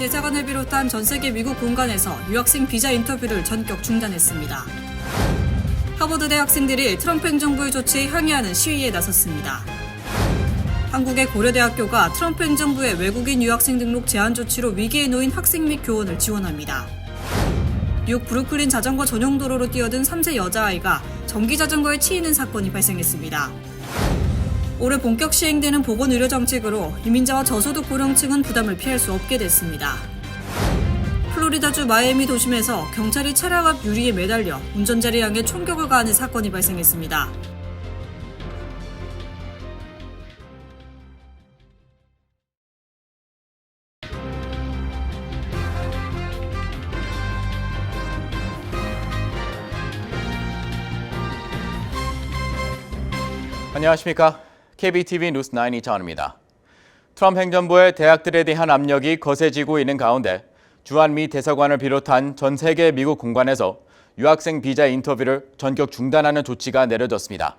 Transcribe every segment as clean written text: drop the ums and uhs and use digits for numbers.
대사관을 비롯한 전 세계 미국 공간에서 유학생 비자 인터뷰를 전격 중단했습니다. 하버드 대학생들이 트럼프 행정부의 조치에 항의하는 시위에 나섰습니다. 한국의 고려대학교가 트럼프 행정부의 외국인 유학생 등록 제한 조치로 위기에 놓인 학생 및 교원을 지원합니다. 뉴욕 브루클린 자전거 전용 도로로 뛰어든 3세 여자아이가 전기자전거에 치이는 사건이 발생했습니다. 올해 본격 시행되는 보건의료정책으로 이민자와 저소득 고령층은 부담을 피할 수 없게 됐습니다. 플로리다주 마이애미 도심에서 경찰이 차량 앞 유리에 매달려 운전자를 향해 총격을 가하는 사건이 발생했습니다. 안녕하십니까. KBTV 뉴스 9 이창원입니다. 트럼프 행정부의 대학들에 대한 압력이 거세지고 있는 가운데 주한 미 대사관을 비롯한 전 세계 미국 공간에서 유학생 비자 인터뷰를 전격 중단하는 조치가 내려졌습니다.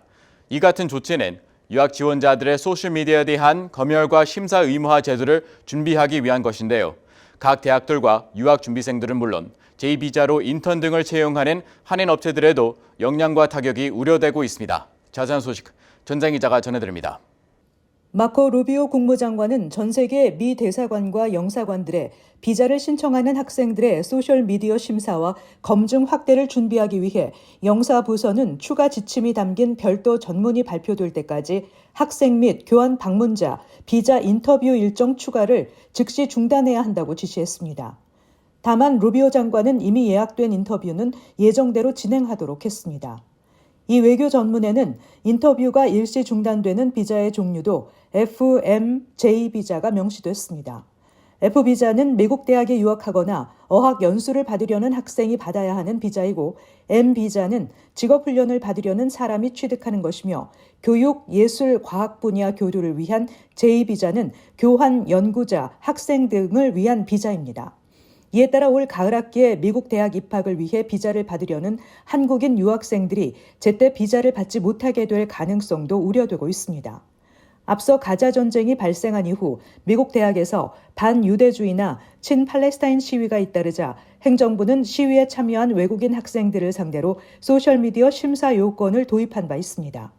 이 같은 조치는 유학 지원자들의 소셜미디어에 대한 검열과 심사 의무화 제도를 준비하기 위한 것인데요. 각 대학들과 유학 준비생들은 물론 제2비자로 인턴 등을 채용하는 한인 업체들에도 영향과 타격이 우려되고 있습니다. 자세한 소식 전장 기자가 전해드립니다. 마코 루비오 국무장관은 전 세계 미 대사관과 영사관들의 비자를 신청하는 학생들의 소셜미디어 심사와 검증 확대를 준비하기 위해 영사부서는 추가 지침이 담긴 별도 전문이 발표될 때까지 학생 및 교환 방문자 비자 인터뷰 일정 추가를 즉시 중단해야 한다고 지시했습니다. 다만 루비오 장관은 이미 예약된 인터뷰는 예정대로 진행하도록 했습니다. 이 외교 전문에는 인터뷰가 일시 중단되는 비자의 종류도 FMJ 비자가 명시됐습니다. F비자는 미국 대학에 유학하거나 어학 연수를 받으려는 학생이 받아야 하는 비자이고 M비자는 직업훈련을 받으려는 사람이 취득하는 것이며 교육, 예술, 과학 분야 교류를 위한 제2비자는 교환, 연구자, 학생 등을 위한 비자입니다. 이에 따라 올 가을 학기에 미국 대학 입학을 위해 비자를 받으려는 한국인 유학생들이 제때 비자를 받지 못하게 될 가능성도 우려되고 있습니다. 앞서 가자 전쟁이 발생한 이후 미국 대학에서 반유대주의나 친팔레스타인 시위가 잇따르자 행정부는 시위에 참여한 외국인 학생들을 상대로 소셜미디어 심사 요건을 도입한 바 있습니다.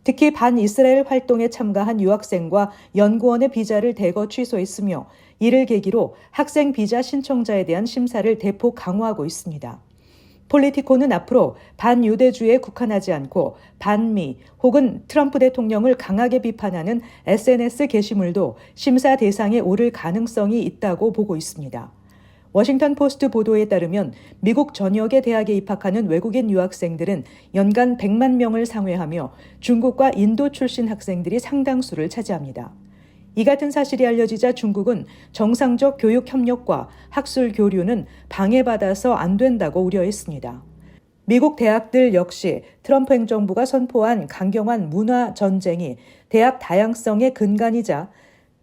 특히 반이스라엘 활동에 참가한 유학생과 연구원의 비자를 대거 취소했으며 이를 계기로 학생 비자 신청자에 대한 심사를 대폭 강화하고 있습니다. 폴리티코는 앞으로 반유대주의에 국한하지 않고 반미 혹은 트럼프 대통령을 강하게 비판하는 SNS 게시물도 심사 대상에 오를 가능성이 있다고 보고 있습니다. 워싱턴 포스트 보도에 따르면 미국 전역의 대학에 입학하는 외국인 유학생들은 연간 100만 명을 상회하며 중국과 인도 출신 학생들이 상당수를 차지합니다. 이 같은 사실이 알려지자 중국은 정상적 교육 협력과 학술 교류는 방해받아서 안 된다고 우려했습니다. 미국 대학들 역시 트럼프 행정부가 선포한 강경한 문화 전쟁이 대학 다양성의 근간이자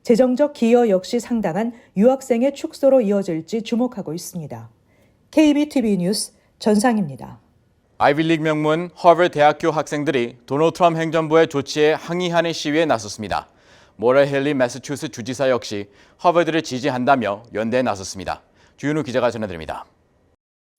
재정적 기여 역시 상당한 유학생의 축소로 이어질지 주목하고 있습니다. KBTV 뉴스 전상입니다. 아이비리그 명문 하버드 대학교 학생들이 도널드 트럼프 행정부의 조치에 항의하는 시위에 나섰습니다. 모라 헨리 매사추세츠 주지사 역시 하버드를 지지한다며 연대에 나섰습니다. 주윤우 기자가 전해드립니다.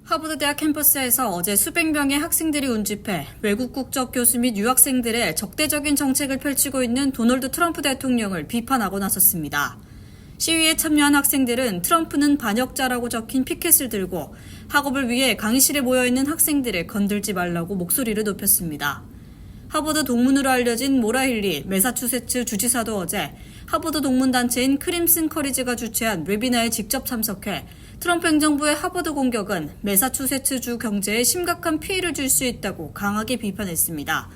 하버드 대학 캠퍼스에서 어제 수백 명의 학생들이 운집해 외국 국적 교수 및 유학생들의 적대적인 정책을 펼치고 있는 도널드 트럼프 대통령을 비판하고 나섰습니다. 시위에 참여한 학생들은 트럼프는 반역자라고 적힌 피켓을 들고 학업을 위해 강의실에 모여있는 학생들을 건들지 말라고 목소리를 높였습니다. 하버드 동문으로 알려진 모라 힐리 매사추세츠 주지사도 어제 하버드 동문단체인 크림슨 커리지가 주최한 웨비나에 직접 참석해 트럼프 행정부의 하버드 공격은 매사추세츠주 경제에 심각한 피해를 줄 수 있다고 강하게 비판했습니다.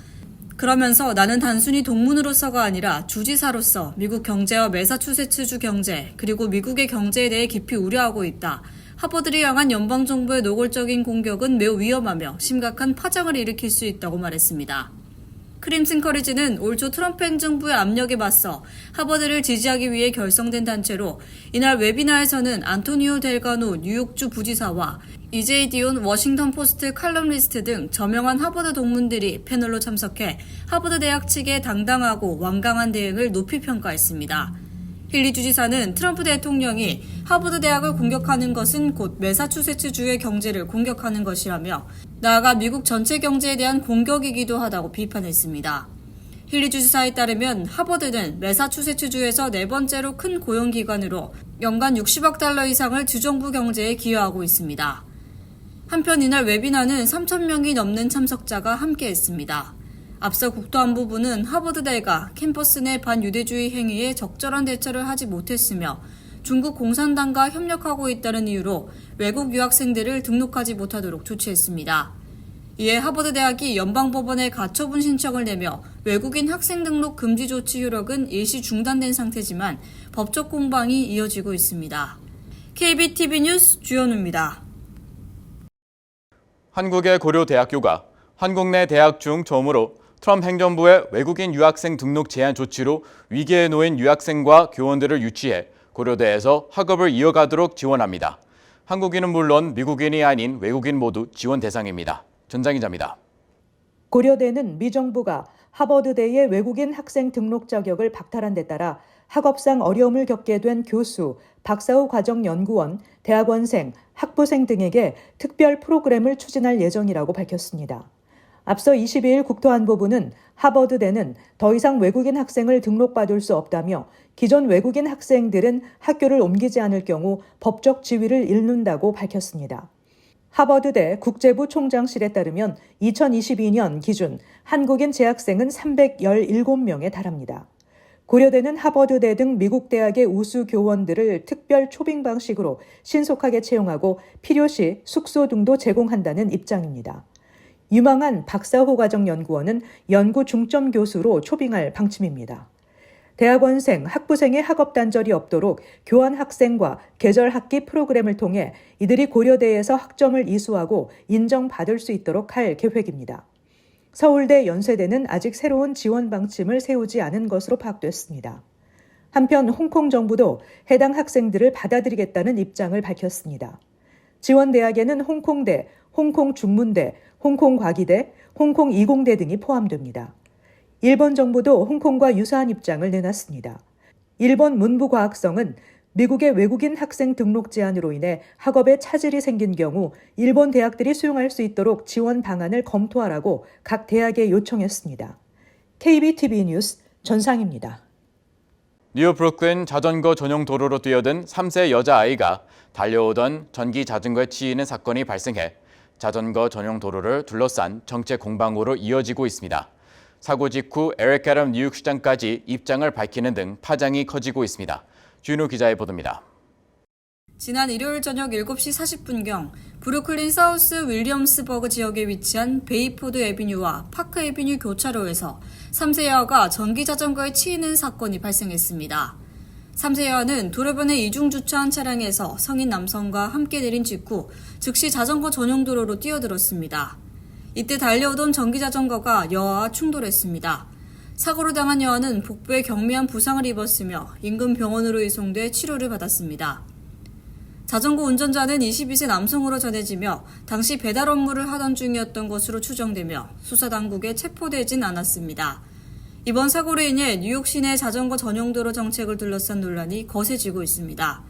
그러면서 나는 단순히 동문으로서가 아니라 주지사로서 미국 경제와 매사추세츠주 경제 그리고 미국의 경제에 대해 깊이 우려하고 있다. 하버드를 향한 연방정부의 노골적인 공격은 매우 위험하며 심각한 파장을 일으킬 수 있다고 말했습니다. 크림슨 커리지는 올 초 트럼프 행정부의 압력에 맞서 하버드를 지지하기 위해 결성된 단체로 이날 웨비나에서는 안토니오 델가노 뉴욕주 부지사와 이제이 디온 워싱턴 포스트 칼럼니스트 등 저명한 하버드 동문들이 패널로 참석해 하버드 대학 측의 당당하고 완강한 대응을 높이 평가했습니다. 힐리 주지사는 트럼프 대통령이 하버드 대학을 공격하는 것은 곧 매사추세츠주의 경제를 공격하는 것이라며 나아가 미국 전체 경제에 대한 공격이기도 하다고 비판했습니다. 힐리 주지사에 따르면 하버드는 매사추세츠주에서 네 번째로 큰 고용기관으로 연간 60억 달러 이상을 주정부 경제에 기여하고 있습니다. 한편 이날 웨비나는 3,000명이 넘는 참석자가 함께했습니다. 앞서 국토안보부는 하버드대가 캠퍼스 내 반유대주의 행위에 적절한 대처를 하지 못했으며 중국 공산당과 협력하고 있다는 이유로 외국 유학생들을 등록하지 못하도록 조치했습니다. 이에 하버드 대학이 연방법원에 가처분 신청을 내며 외국인 학생 등록 금지 조치 효력은 일시 중단된 상태지만 법적 공방이 이어지고 있습니다. KBTV 뉴스 주현우입니다. 한국의 고려대학교가 한국 내 대학 중 처음으로 트럼프 행정부의 외국인 유학생 등록 제한 조치로 위기에 놓인 유학생과 교원들을 유치해 고려대에서 학업을 이어가도록 지원합니다. 한국인은 물론 미국인이 아닌 외국인 모두 지원 대상입니다. 전장 기자입니다. 고려대는 미 정부가 하버드대의 외국인 학생 등록 자격을 박탈한 데 따라 학업상 어려움을 겪게 된 교수, 박사 후 과정 연구원, 대학원생, 학부생 등에게 특별 프로그램을 추진할 예정이라고 밝혔습니다. 앞서 22일 국토안보부는 하버드대는 더 이상 외국인 학생을 등록받을 수 없다며 기존 외국인 학생들은 학교를 옮기지 않을 경우 법적 지위를 잃는다고 밝혔습니다. 하버드대 국제부 총장실에 따르면 2022년 기준 한국인 재학생은 317명에 달합니다. 고려대는 하버드대 등 미국 대학의 우수 교원들을 특별 초빙 방식으로 신속하게 채용하고 필요시 숙소 등도 제공한다는 입장입니다. 유망한 박사호 과정 연구원은 연구 중점 교수로 초빙할 방침입니다. 대학원생, 학부생의 학업 단절이 없도록 교환 학생과 계절 학기 프로그램을 통해 이들이 고려대에서 학점을 이수하고 인정받을 수 있도록 할 계획입니다. 서울대, 연세대는 아직 새로운 지원 방침을 세우지 않은 것으로 파악됐습니다. 한편 홍콩 정부도 해당 학생들을 받아들이겠다는 입장을 밝혔습니다. 지원 대학에는 홍콩대, 홍콩중문대, 홍콩과기대, 홍콩이공대 등이 포함됩니다. 일본 정부도 홍콩과 유사한 입장을 내놨습니다. 일본 문부과학성은 미국의 외국인 학생 등록 제한으로 인해 학업에 차질이 생긴 경우 일본 대학들이 수용할 수 있도록 지원 방안을 검토하라고 각 대학에 요청했습니다. KBTV 뉴스 전상입니다. 뉴욕 브루클린 자전거 전용 도로로 뛰어든 3세 여자아이가 달려오던 전기 자전거에 치이는 사건이 발생해 자전거 전용 도로를 둘러싼 정체 공방으로 이어지고 있습니다. 사고 직후 에릭 애덤 뉴욕시장까지 입장을 밝히는 등 파장이 커지고 있습니다. 주인우 기자의 보도입니다. 지난 일요일 저녁 7시 40분경 브루클린 사우스 윌리엄스버그 지역에 위치한 베이포드 애비뉴와 파크 애비뉴 교차로에서 3세 여아가 전기 자전거에 치이는 사건이 발생했습니다. 3세 여아는 도로변에 이중 주차한 차량에서 성인 남성과 함께 내린 직후 즉시 자전거 전용 도로로 뛰어들었습니다. 이때 달려오던 전기 자전거가 여아와 충돌했습니다. 사고로 당한 여아는 복부에 경미한 부상을 입었으며 인근 병원으로 이송돼 치료를 받았습니다. 자전거 운전자는 22세 남성으로 전해지며 당시 배달 업무를 하던 중이었던 것으로 추정되며 수사당국에 체포되진 않았습니다. 이번 사고로 인해 뉴욕 시내 자전거 전용도로 정책을 둘러싼 논란이 거세지고 있습니다.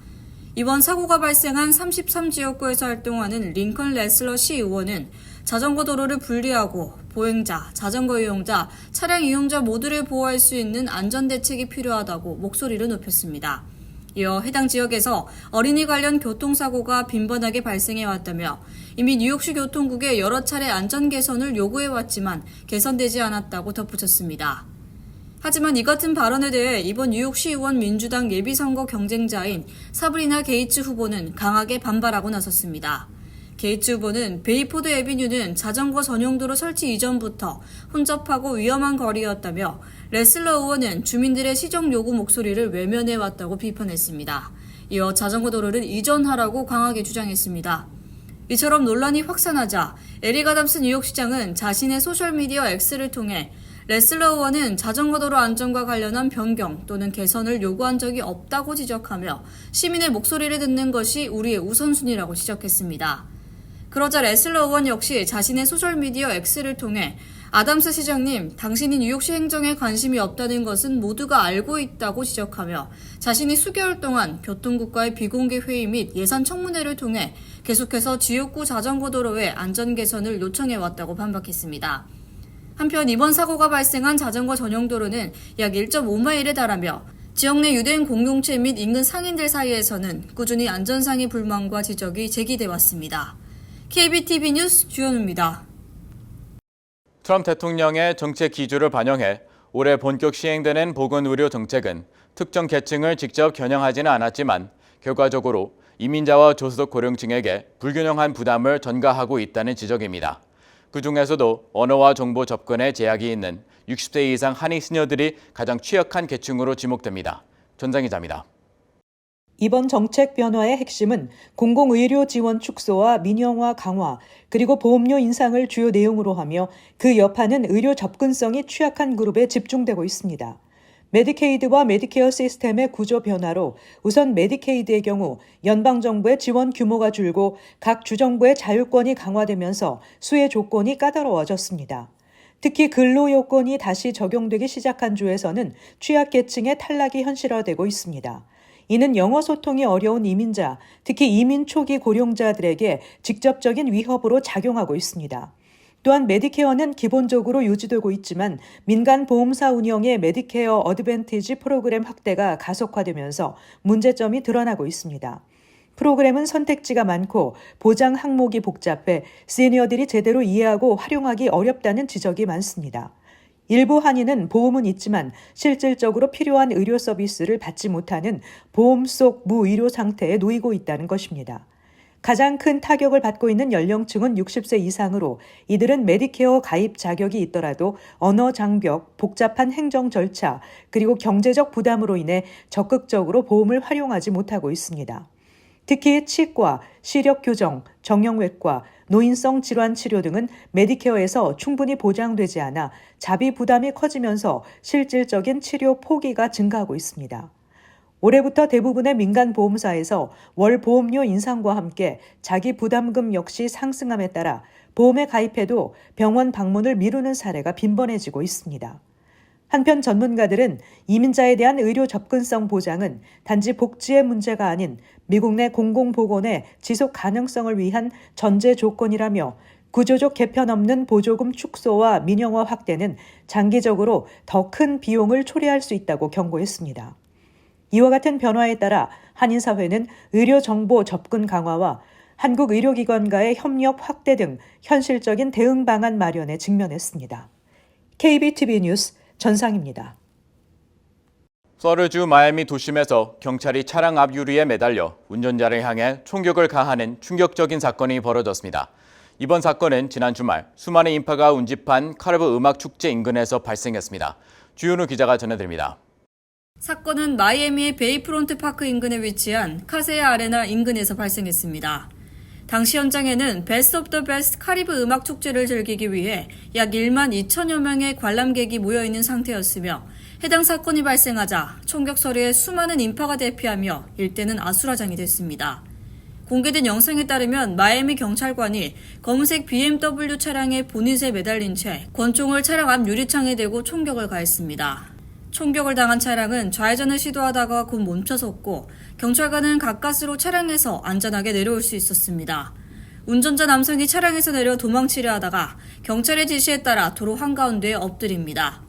이번 사고가 발생한 33지역구에서 활동하는 링컨 레슬러 시의원은 자전거 도로를 분리하고 보행자, 자전거 이용자, 차량 이용자 모두를 보호할 수 있는 안전대책이 필요하다고 목소리를 높였습니다. 이어 해당 지역에서 어린이 관련 교통사고가 빈번하게 발생해왔다며 이미 뉴욕시 교통국에 여러 차례 안전 개선을 요구해왔지만 개선되지 않았다고 덧붙였습니다. 하지만 이 같은 발언에 대해 이번 뉴욕시 의원 민주당 예비선거 경쟁자인 사브리나 게이츠 후보는 강하게 반발하고 나섰습니다. 게이츠 후보는 베이포드 애비뉴는 자전거 전용도로 설치 이전부터 혼잡하고 위험한 거리였다며 레슬러 의원은 주민들의 시정 요구 목소리를 외면해왔다고 비판했습니다. 이어 자전거 도로를 이전하라고 강하게 주장했습니다. 이처럼 논란이 확산하자 에릭 애덤스 뉴욕시장은 자신의 소셜미디어 X를 통해 레슬러 의원은 자전거 도로 안전과 관련한 변경 또는 개선을 요구한 적이 없다고 지적하며 시민의 목소리를 듣는 것이 우리의 우선순위라고 지적했습니다. 그러자 레슬러 의원 역시 자신의 소셜미디어 X를 통해 아담스 시장님, 당신이 뉴욕시 행정에 관심이 없다는 것은 모두가 알고 있다고 지적하며 자신이 수개월 동안 교통국과의 비공개 회의 및 예산 청문회를 통해 계속해서 지역구 자전거 도로의 안전 개선을 요청해왔다고 반박했습니다. 한편 이번 사고가 발생한 자전거 전용 도로는 약 1.5마일에 달하며 지역 내 유대인 공동체 및 인근 상인들 사이에서는 꾸준히 안전상의 불만과 지적이 제기돼 왔습니다. KBTV 뉴스 주현우입니다. 트럼프 대통령의 정책 기조를 반영해 올해 본격 시행되는 보건의료 정책은 특정 계층을 직접 겨냥하지는 않았지만 결과적으로 이민자와 저소득 고령층에게 불균형한 부담을 전가하고 있다는 지적입니다. 그중에서도 언어와 정보 접근에 제약이 있는 60세 이상 한인 시녀들이 가장 취약한 계층으로 지목됩니다. 전상 기자입니다. 이번 정책 변화의 핵심은 공공의료 지원 축소와 민영화 강화, 그리고 보험료 인상을 주요 내용으로 하며 그 여파는 의료 접근성이 취약한 그룹에 집중되고 있습니다. 메디케이드와 메디케어 시스템의 구조 변화로 우선 메디케이드의 경우 연방정부의 지원 규모가 줄고 각 주정부의 자율권이 강화되면서 수혜 조건이 까다로워졌습니다. 특히 근로 요건이 다시 적용되기 시작한 주에서는 취약계층의 탈락이 현실화되고 있습니다. 이는 영어 소통이 어려운 이민자, 특히 이민 초기 고령자들에게 직접적인 위협으로 작용하고 있습니다. 또한 메디케어는 기본적으로 유지되고 있지만 민간 보험사 운영의 메디케어 어드밴티지 프로그램 확대가 가속화되면서 문제점이 드러나고 있습니다. 프로그램은 선택지가 많고 보장 항목이 복잡해 시니어들이 제대로 이해하고 활용하기 어렵다는 지적이 많습니다. 일부 한인은 보험은 있지만 실질적으로 필요한 의료 서비스를 받지 못하는 보험 속 무의료 상태에 놓이고 있다는 것입니다. 가장 큰 타격을 받고 있는 연령층은 60세 이상으로 이들은 메디케어 가입 자격이 있더라도 언어 장벽, 복잡한 행정 절차, 그리고 경제적 부담으로 인해 적극적으로 보험을 활용하지 못하고 있습니다. 특히 치과, 시력 교정, 정형외과, 노인성 질환 치료 등은 메디케어에서 충분히 보장되지 않아 자비 부담이 커지면서 실질적인 치료 포기가 증가하고 있습니다. 올해부터 대부분의 민간 보험사에서 월 보험료 인상과 함께 자기 부담금 역시 상승함에 따라 보험에 가입해도 병원 방문을 미루는 사례가 빈번해지고 있습니다. 한편 전문가들은 이민자에 대한 의료 접근성 보장은 단지 복지의 문제가 아닌 미국 내 공공보건의 지속 가능성을 위한 전제 조건이라며 구조적 개편 없는 보조금 축소와 민영화 확대는 장기적으로 더 큰 비용을 초래할 수 있다고 경고했습니다. 이와 같은 변화에 따라 한인사회는 의료 정보 접근 강화와 한국 의료기관과의 협력 확대 등 현실적인 대응 방안 마련에 직면했습니다. KBTV 뉴스 전상입니다. 플로리다주 마이애미 도심에서 경찰이 차량 앞 유리에 매달려 운전자를 향해 총격을 가하는 충격적인 사건이 벌어졌습니다. 이번 사건은 지난 주말 수많은 인파가 운집한 카리브 음악 축제 인근에서 발생했습니다. 주윤우 기자가 전해드립니다. 사건은 마이애미의 베이프론트 파크 인근에 위치한 카세야 아레나 인근에서 발생했습니다. 당시 현장에는 베스트 오브 더 베스트 카리브 음악 축제를 즐기기 위해 약 1만 2천여 명의 관람객이 모여있는 상태였으며 해당 사건이 발생하자 총격 소리에 수많은 인파가 대피하며 일대는 아수라장이 됐습니다. 공개된 영상에 따르면 마이애미 경찰관이 검은색 BMW 차량의 보닛에 매달린 채 권총을 차량 앞 유리창에 대고 총격을 가했습니다. 총격을 당한 차량은 좌회전을 시도하다가 곧 멈춰섰고 경찰관은 가까스로 차량에서 안전하게 내려올 수 있었습니다. 운전자 남성이 차량에서 내려 도망치려 하다가 경찰의 지시에 따라 도로 한가운데에 엎드립니다.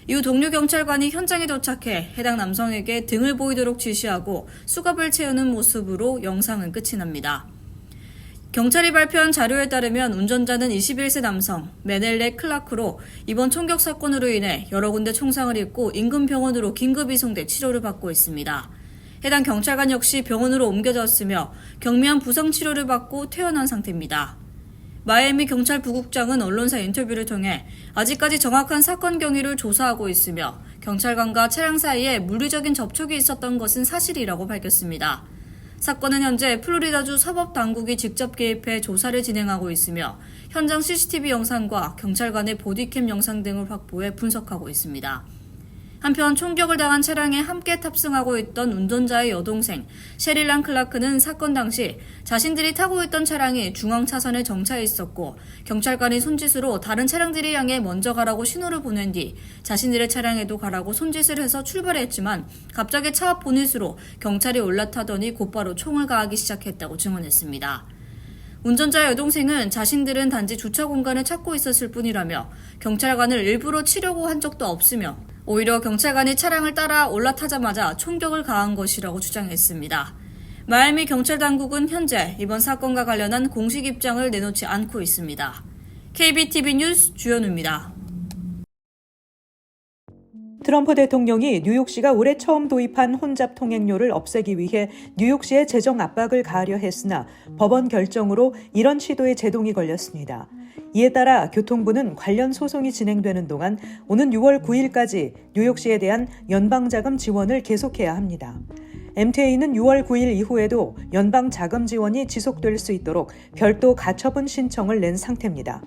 이후 동료 경찰관이 현장에 도착해 해당 남성에게 등을 보이도록 지시하고 수갑을 채우는 모습으로 영상은 끝이 납니다. 경찰이 발표한 자료에 따르면 운전자는 21세 남성 메넬레 클라크로 이번 총격 사건으로 인해 여러 군데 총상을 입고 인근 병원으로 긴급 이송돼 치료를 받고 있습니다. 해당 경찰관 역시 병원으로 옮겨졌으며 경미한 부상 치료를 받고 퇴원한 상태입니다. 마이애미 경찰 부국장은 언론사 인터뷰를 통해 아직까지 정확한 사건 경위를 조사하고 있으며 경찰관과 차량 사이에 물리적인 접촉이 있었던 것은 사실이라고 밝혔습니다. 사건은 현재 플로리다주 사법당국이 직접 개입해 조사를 진행하고 있으며 현장 CCTV 영상과 경찰관의 보디캠 영상 등을 확보해 분석하고 있습니다. 한편 총격을 당한 차량에 함께 탑승하고 있던 운전자의 여동생 셰릴란 클라크는 사건 당시 자신들이 타고 있던 차량이 중앙 차선에 정차해 있었고 경찰관이 손짓으로 다른 차량들이 향해 먼저 가라고 신호를 보낸 뒤 자신들의 차량에도 가라고 손짓을 해서 출발했지만 갑자기 차 앞 보닛으로 경찰이 올라타더니 곧바로 총을 가하기 시작했다고 증언했습니다. 운전자의 여동생은 자신들은 단지 주차 공간을 찾고 있었을 뿐이라며 경찰관을 일부러 치려고 한 적도 없으며 오히려 경찰관이 차량을 따라 올라타자마자 총격을 가한 것이라고 주장했습니다. 마이애미 경찰 당국은 현재 이번 사건과 관련한 공식 입장을 내놓지 않고 있습니다. KBTV 뉴스 주현우입니다. 트럼프 대통령이 뉴욕시가 올해 처음 도입한 혼잡 통행료를 없애기 위해 뉴욕시의 재정 압박을 가하려 했으나 법원 결정으로 이런 시도에 제동이 걸렸습니다. 이에 따라 교통부는 관련 소송이 진행되는 동안 오는 6월 9일까지 뉴욕시에 대한 연방자금 지원을 계속해야 합니다. MTA는 6월 9일 이후에도 연방자금 지원이 지속될 수 있도록 별도 가처분 신청을 낸 상태입니다.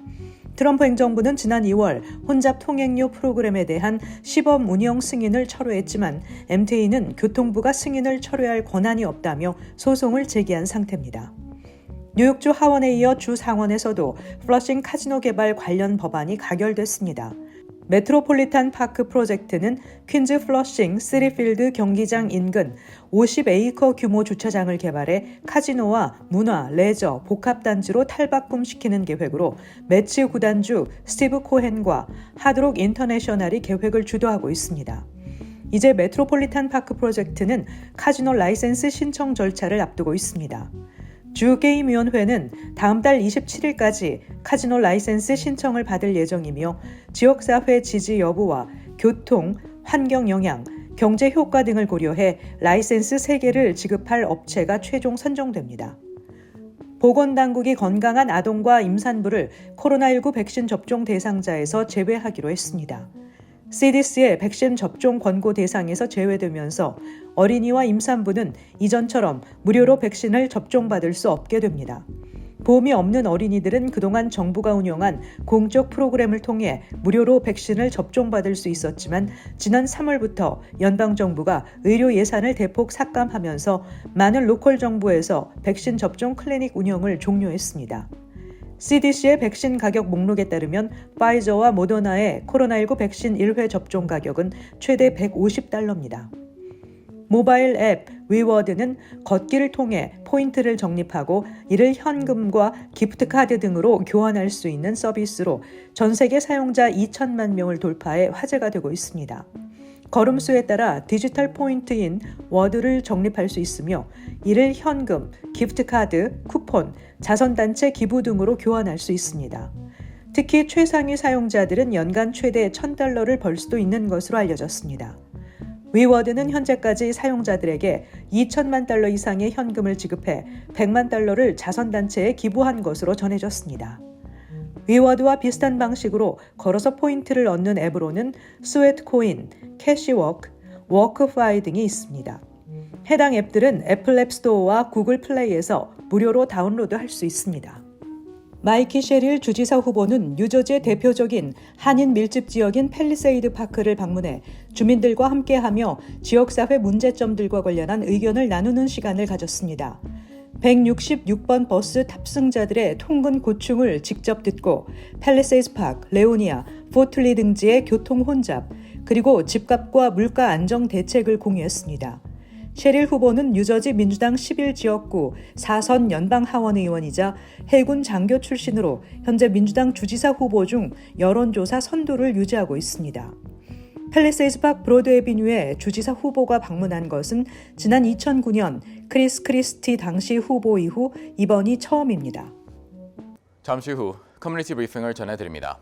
트럼프 행정부는 지난 2월 혼잡 통행료 프로그램에 대한 시범 운영 승인을 철회했지만 MTA는 교통부가 승인을 철회할 권한이 없다며 소송을 제기한 상태입니다. 뉴욕주 하원에 이어 주 상원에서도 플러싱 카지노 개발 관련 법안이 가결됐습니다. 메트로폴리탄 파크 프로젝트는 퀸즈 플러싱 시리필드 경기장 인근 50에이커 규모 주차장을 개발해 카지노와 문화, 레저, 복합단지로 탈바꿈시키는 계획으로 매치 구단주 스티브 코헨과 하드록 인터내셔널이 계획을 주도하고 있습니다. 이제 메트로폴리탄 파크 프로젝트는 카지노 라이센스 신청 절차를 앞두고 있습니다. 주게임위원회는 다음 달 27일까지 카지노 라이센스 신청을 받을 예정이며 지역사회 지지 여부와 교통, 환경 영향, 경제 효과 등을 고려해 라이센스 3개를 지급할 업체가 최종 선정됩니다. 보건당국이 건강한 아동과 임산부를 코로나19 백신 접종 대상자에서 제외하기로 했습니다. CDC의 백신 접종 권고 대상에서 제외되면서 어린이와 임산부는 이전처럼 무료로 백신을 접종받을 수 없게 됩니다. 보험이 없는 어린이들은 그동안 정부가 운영한 공적 프로그램을 통해 무료로 백신을 접종받을 수 있었지만 지난 3월부터 연방정부가 의료 예산을 대폭 삭감하면서 많은 로컬 정부에서 백신 접종 클리닉 운영을 종료했습니다. CDC의 백신 가격 목록에 따르면 파이저와 모더나의 코로나19 백신 1회 접종 가격은 최대 $150입니다. 모바일 앱 위워드는 걷기를 통해 포인트를 적립하고 이를 현금과 기프트카드 등으로 교환할 수 있는 서비스로 전 세계 사용자 2천만 명을 돌파해 화제가 되고 있습니다. 걸음수에 따라 디지털 포인트인 워드를 적립할 수 있으며 이를 현금, 기프트카드, 쿠폰, 자선단체 기부 등으로 교환할 수 있습니다. 특히 최상위 사용자들은 연간 최대 $1,000를 벌 수도 있는 것으로 알려졌습니다. 위워드는 현재까지 사용자들에게 $2천만 이상의 현금을 지급해 $100만 자선단체에 기부한 것으로 전해졌습니다. 위워드와 비슷한 방식으로 걸어서 포인트를 얻는 앱으로는 스웨트코인, 캐시워크, 워크파이 등이 있습니다. 해당 앱들은 애플 앱스토어와 구글 플레이에서 무료로 다운로드할 수 있습니다. 마이키 셰릴 주지사 후보는 뉴저지의 대표적인 한인 밀집 지역인 팰리세이드 파크를 방문해 주민들과 함께하며 지역사회 문제점들과 관련한 의견을 나누는 시간을 가졌습니다. 166번 버스 탑승자들의 통근 고충을 직접 듣고 팰리세이드 파크, 레오니아, 포틀리 등지의 교통 혼잡, 그리고 집값과 물가 안정 대책을 공유했습니다. 셰릴 후보는 뉴저지 민주당 11지역구 4선 연방하원 의원이자 해군 장교 출신으로 현재 민주당 주지사 후보 중 여론조사 선두를 유지하고 있습니다. 팰리세이드 파크 브로드웨이 비뉴에 주지사 후보가 방문한 것은 지난 2009년 크리스 크리스티 당시 후보 이후 이번이 처음입니다. 잠시 후 커뮤니티 브리핑을 전해드립니다.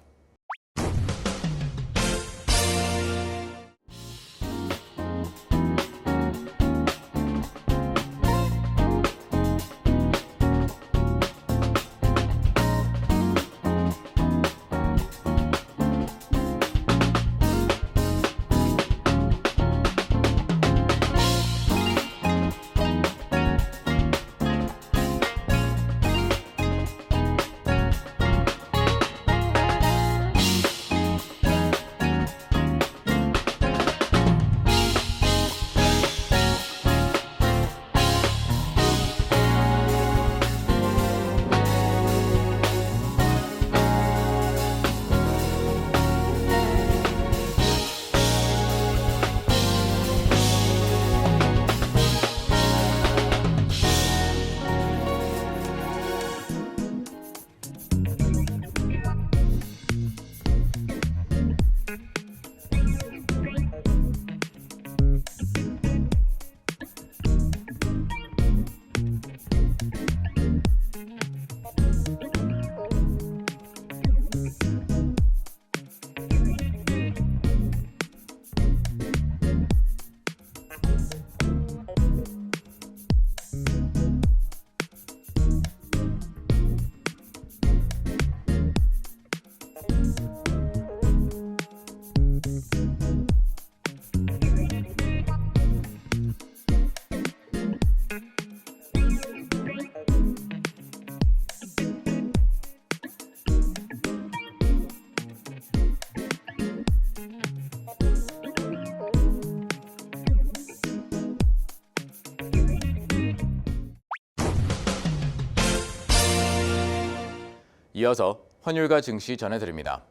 이어서 환율과 증시 전해드립니다.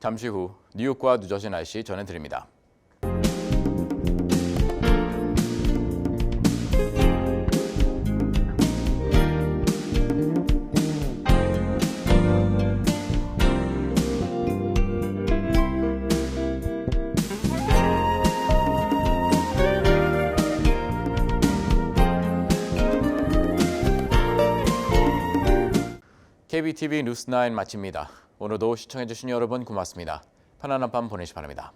잠시 후 뉴욕과 뉴저지 날씨 전해드립니다. KBTV 뉴스9 마칩니다. 오늘도 시청해주신 여러분 고맙습니다. 편안한 밤 보내시 바랍니다.